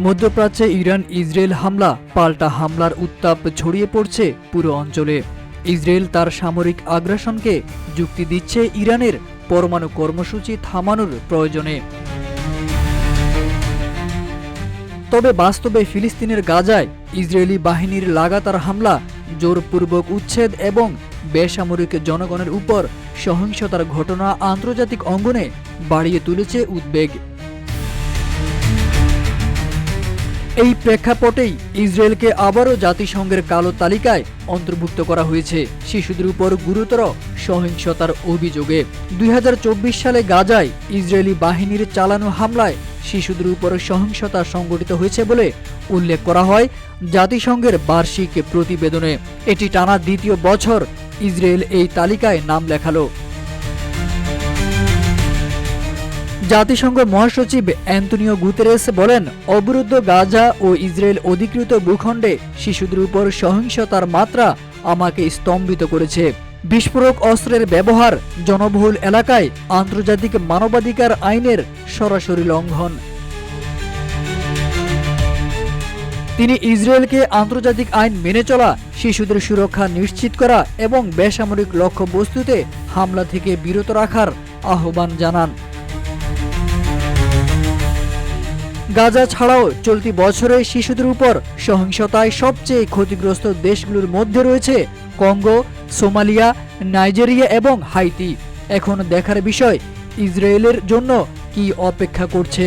মধ্যপ্রাচ্যে Iran Israel হামলা পাল্টা হামলার উত্তাপ ছড়িয়ে পড়ছে পুরো অঞ্চলে। ইসরায়েল তার সামরিক আগ্রাসনকে যুক্তি দিচ্ছে ইরানের পরমাণু কর্মসূচি থামানোর প্রয়োজনে। তবে বাস্তবে ফিলিস্তিনের গাজায় ইসরায়েলি বাহিনীর লাগাতার হামলা, জোরপূর্বক উচ্ছেদ এবং বেসামরিক জনগণের উপর সহিংসতার ঘটনা আন্তর্জাতিক অঙ্গনে বাড়িয়ে তুলেছে উদ্বেগ। এই প্রেক্ষাপটেই ইসরায়েলকে আবারও জাতিসংঘের কালো তালিকায় অন্তর্ভুক্ত করা হয়েছে শিশুদের উপর গুরুতর সহিংসতার অভিযোগে। ২০২৪ সালে গাজায় ইসরায়েলি বাহিনীর চালানো হামলায় শিশুদের উপর সহিংসতা সংঘটিত হয়েছে বলে উল্লেখ করা হয় জাতিসংঘের বার্ষিক প্রতিবেদনে। এটি টানা দ্বিতীয় বছর ইসরায়েল এই তালিকায় নাম লেখালো। জাতিসংঘ মহাসচিব অ্যান্তোনিও গুতেরেস বলেন, অবরুদ্ধ গাজা ও ইসরায়েল অধিকৃত ভূখণ্ডে শিশুদের উপর সহিংসতার মাত্রা আমাকে স্তম্ভিত করেছে। বিস্ফোরক অস্ত্রের ব্যবহার, জনবহুল এলাকায় আন্তর্জাতিক মানবাধিকার আইনের সরাসরি লঙ্ঘন। তিনি ইসরায়েলকে আন্তর্জাতিক আইন মেনে চলা, শিশুদের সুরক্ষা নিশ্চিত করা এবং বেসামরিক লক্ষ্যবস্তুতে হামলা থেকে বিরত রাখার আহ্বান জানান। গাজা ছাড়াও চলতি বছরে শিশুদের উপর সহিংসতায় সবচেয়ে ক্ষতিগ্রস্ত দেশগুলোর মধ্যে রয়েছে কঙ্গো, সোমালিয়া, নাইজেরিয়া এবং হাইতি। এখন দেখার বিষয় ইসরায়েলের জন্য কি অপেক্ষা করছে।